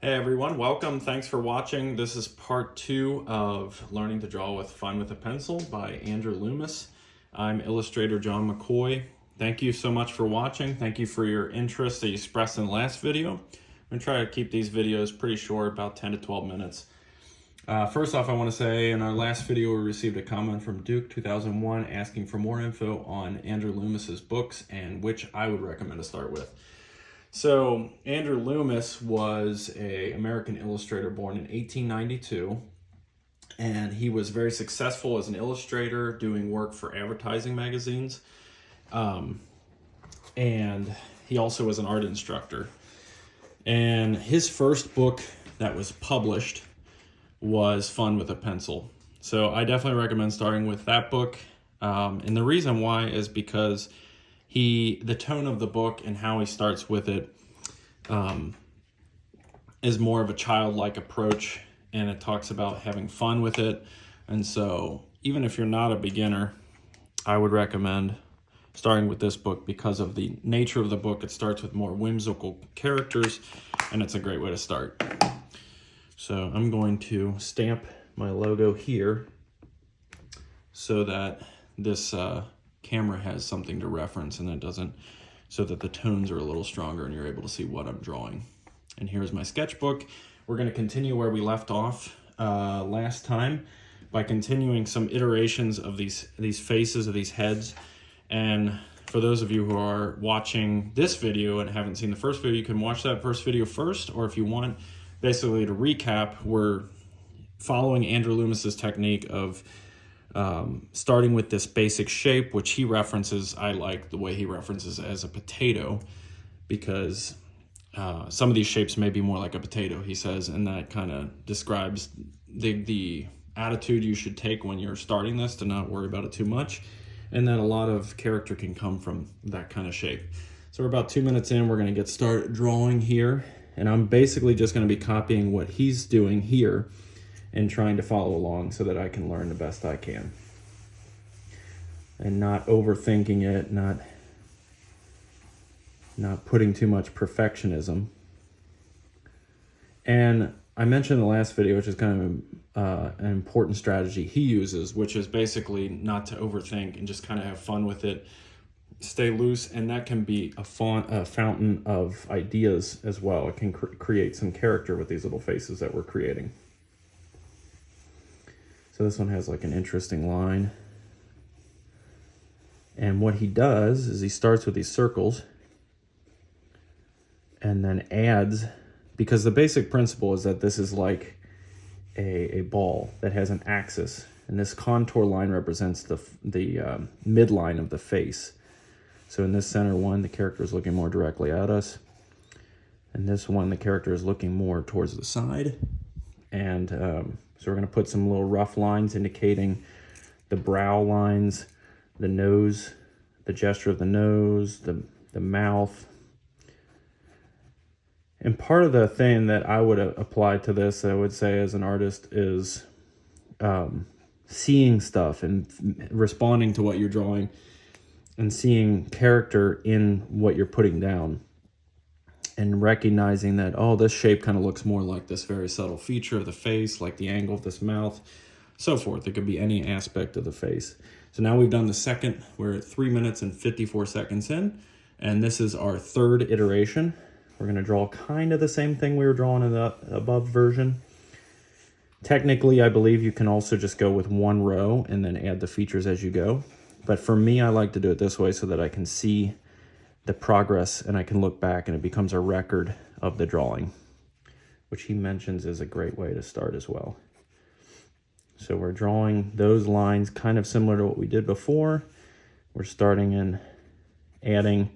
Hey everyone, welcome. Thanks for watching. This is part 2 of Learning to Draw with Fun with a Pencil by Andrew Loomis. I'm illustrator John McCoy. Thank you so much for watching. Thank you for your interest that you expressed in the last video. I'm going to try to keep these videos pretty short, about 10 to 12 minutes. First off, I want to say in our last video we received a comment from Duke 2001 asking for more info on Andrew Loomis's books and which I would recommend to start with. So Andrew Loomis was an American illustrator born in 1892, and he was very successful as an illustrator doing work for advertising magazines. And he also was an art instructor. And his first book that was published was Fun with a Pencil. So I definitely recommend starting with that book. And the reason why is because the tone of the book and how he starts with it is more of a childlike approach, and it talks about having fun with it. And so even if you're not a beginner, I would recommend starting with this book because of the nature of the book. It starts with more whimsical characters, and it's a great way to start. So I'm going to stamp my logo here so that this camera has something to reference and it doesn't, so that the tones are a little stronger and you're able to see what I'm drawing. And here's my sketchbook. We're going to continue where we left off last time by continuing some iterations of these faces, of these heads. And for those of you who are watching this video and haven't seen the first video, you can watch that first video first, or if you want basically to recap, we're following Andrew Loomis's technique of starting with this basic shape, which he references. I like the way he references as a potato, because some of these shapes may be more like a potato, he says, and that kind of describes the attitude you should take when you're starting this, to not worry about it too much, and that a lot of character can come from that kind of shape. So we're about 2 minutes in. We're going to get started drawing here, and I'm basically just going to be copying what he's doing here and trying to follow along so that I can learn the best I can. And not overthinking it, not putting too much perfectionism. And I mentioned in the last video, which is kind of an important strategy he uses, which is basically not to overthink and just kind of have fun with it, stay loose, and that can be a fountain of ideas as well. It can create some character with these little faces that we're creating. So this one has like an interesting line. And what he does is he starts with these circles and then adds, because the basic principle is that this is like a ball that has an axis, and this contour line represents the midline of the face. So in this center one, the character is looking more directly at us, and this one, the character is looking more towards the side. And so we're going to put some little rough lines indicating the brow lines, the nose, the gesture of the nose, the mouth. And part of the thing that I would apply to this, I would say as an artist, is seeing stuff and responding to what you're drawing and seeing character in what you're putting down, and recognizing that, oh, this shape kind of looks more like this very subtle feature of the face, like the angle of this mouth, so forth. It could be any aspect of the face. So now we've done the second. We're at 3 minutes and 54 seconds in, and this is our third iteration. We're going to draw kind of the same thing we were drawing in the above version. Technically, I believe you can also just go with one row and then add the features as you go. But for me, I like to do it this way so that I can see the progress and I can look back and it becomes a record of the drawing, which he mentions is a great way to start as well. So we're drawing those lines kind of similar to what we did before. We're starting and adding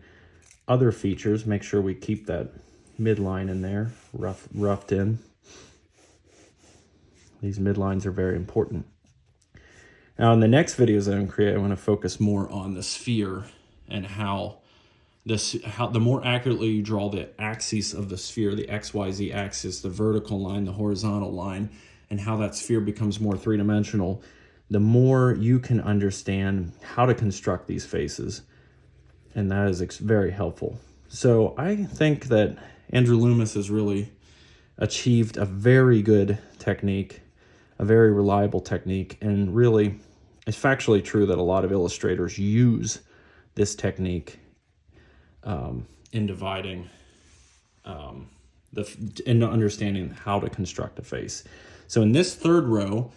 other features. Make sure we keep that midline in there, roughed in. These midlines are very important. Now in the next videos that I'm creating, I want to focus more on the sphere and how the more accurately you draw the axes of the sphere, the XYZ axis, the vertical line, the horizontal line, and how that sphere becomes more three-dimensional, the more you can understand how to construct these faces. And that is very helpful. So I think that Andrew Loomis is really achieved a very good technique, a very reliable technique, and really it's factually true that a lot of illustrators use this technique in dividing, in understanding how to construct a face. So in this third row,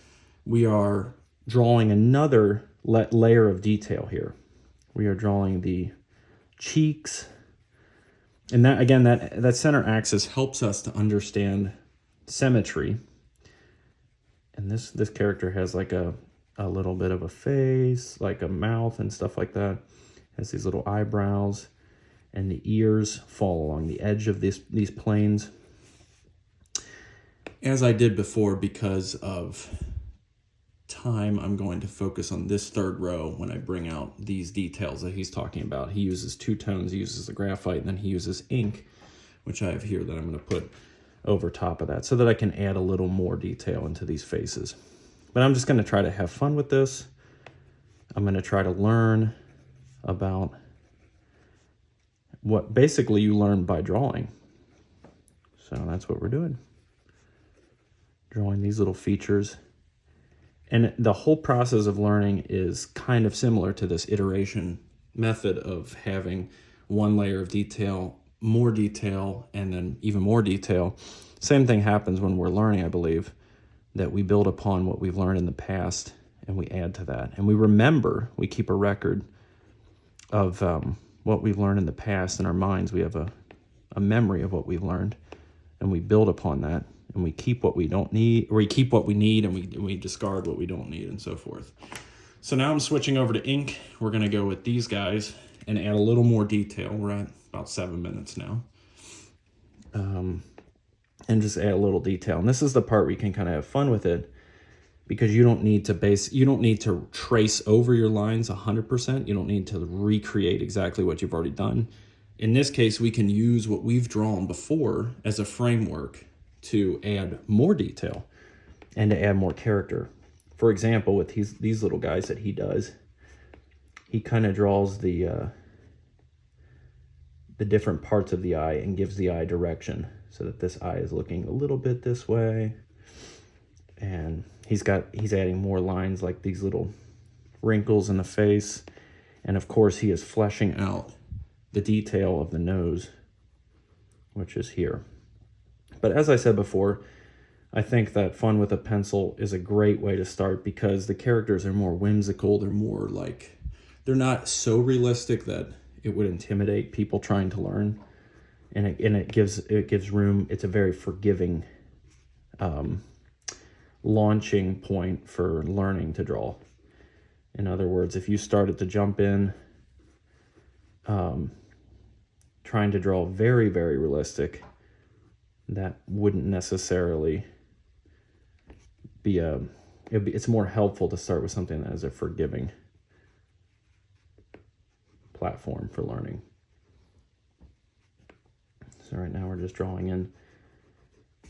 we are drawing another layer of detail here. We are drawing the cheeks, and that again, that center axis helps us to understand symmetry. And this character has like a little bit of a face, like a mouth and stuff like that. Has these little eyebrows, and the ears fall along the edge of these planes. As I did before, because of time, I'm going to focus on this third row when I bring out these details that he's talking about. He uses two tones. He uses the graphite, and then he uses ink, which I have here that I'm going to put over top of that so that I can add a little more detail into these faces. But I'm just going to try to have fun with this. I'm going to try to learn about what basically you learn by drawing. So that's what we're doing. Drawing these little features. And the whole process of learning is kind of similar to this iteration method of having one layer of detail, more detail, and then even more detail. Same thing happens when we're learning, I believe, that we build upon what we've learned in the past and we add to that. And we remember, we keep a record of what we've learned in the past in our minds. We have a memory of what we've learned, and we build upon that, and we keep what we don't need, or we keep what we need, and we discard what we don't need, and so forth. So now I'm switching over to ink. We're going to go with these guys and add a little more detail. We're at about 7 minutes now. And just add a little detail. And this is the part where you can kind of have fun with it, because you don't need to trace over your lines 100%. You don't need to recreate exactly what you've already done. In this case, we can use what we've drawn before as a framework to add more detail and to add more character. For example, with these little guys that he does, he kind of draws the different parts of the eye and gives the eye direction, so that this eye is looking a little bit this way. And he's adding more lines like these little wrinkles in the face. And of course, he is fleshing out the detail of the nose, which is here. But as I said before, I think that fun with a pencil is a great way to start, because the characters are more whimsical. They're more like, they're not so realistic that it would intimidate people trying to learn. And it gives room. It's a very forgiving launching point for learning to draw. In other words, if you started to jump in trying to draw very, very realistic, that wouldn't necessarily be it's more helpful to start with something that is a forgiving platform for learning. So right now we're just drawing in.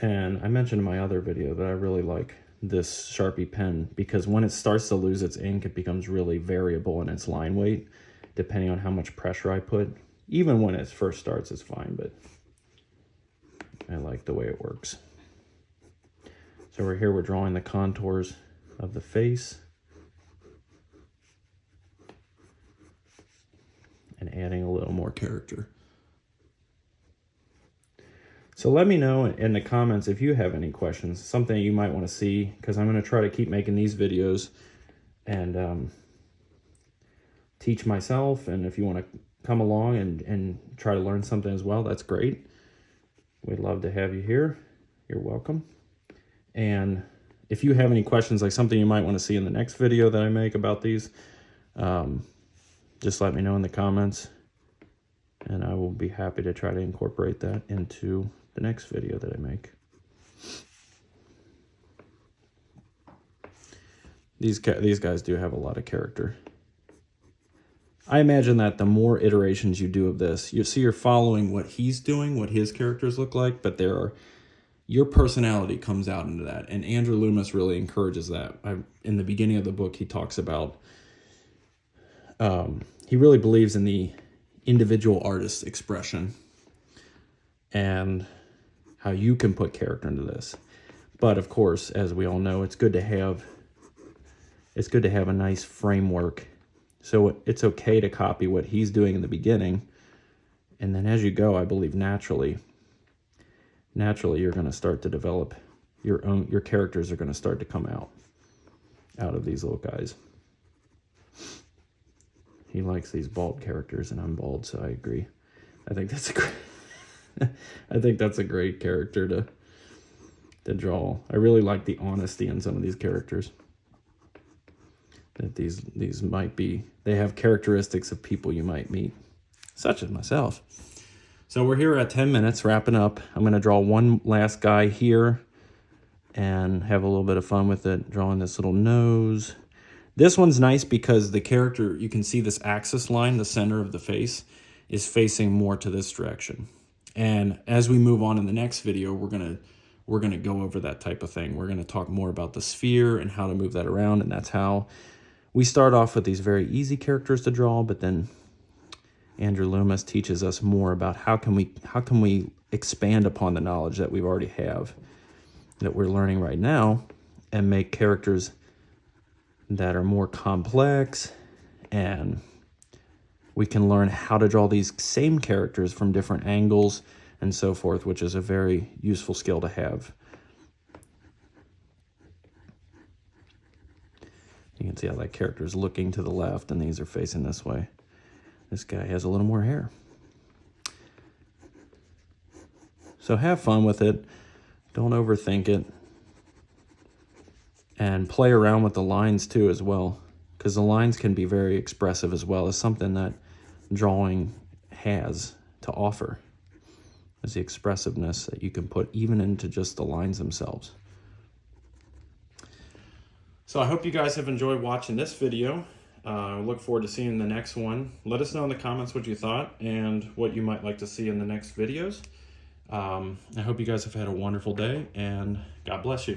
And I mentioned in my other video that I really like this Sharpie pen, because when it starts to lose its ink, it becomes really variable in its line weight, depending on how much pressure I put. Even when it first starts, it's fine, but I like the way it works. So we're drawing the contours of the face and adding a little more character. So let me know in the comments if you have any questions, something you might want to see, because I'm going to try to keep making these videos and teach myself. And if you want to come along and try to learn something as well, that's great. We'd love to have you here. You're welcome. And if you have any questions, like something you might want to see in the next video that I make about these, just let me know in the comments, and I will be happy to try to incorporate that into the next video that I make. These guys do have a lot of character. I imagine that the more iterations you do of this, you're following what he's doing, what his characters look like, but your personality comes out into that. And Andrew Loomis really encourages that. In the beginning of the book, he talks about, he really believes in the individual artist expression. And how you can put character into this. But of course, as we all know, it's good to have a nice framework. So it's okay to copy what he's doing in the beginning. And then as you go, I believe naturally you're going to start to develop your characters are going to start to come out of these little guys. He likes these bald characters, and I'm bald, so I agree. I think that's a great character to draw. I really like the honesty in some of these characters. That these might be, they have characteristics of people you might meet, such as myself. So we're here at 10 minutes, wrapping up. I'm going to draw one last guy here and have a little bit of fun with it, drawing this little nose. This one's nice because the character, you can see this axis line, the center of the face, is facing more to this direction. And as we move on in the next video, we're gonna go over that type of thing. We're gonna talk more about the sphere and how to move that around, and that's how we start off with these very easy characters to draw, but then Andrew Loomis teaches us more about how can we expand upon the knowledge that we already have, that we're learning right now, and make characters that are more complex, and we can learn how to draw these same characters from different angles and so forth, which is a very useful skill to have. You can see how that character is looking to the left and these are facing this way. This guy has a little more hair. So have fun with it. Don't overthink it. And play around with the lines too as well, because the lines can be very expressive as well as something that drawing has to offer, is the expressiveness that you can put even into just the lines themselves. So I hope you guys have enjoyed watching this video. I look forward to seeing the next one. Let us know in the comments what you thought and what you might like to see in the next videos. I hope you guys have had a wonderful day, and God bless you.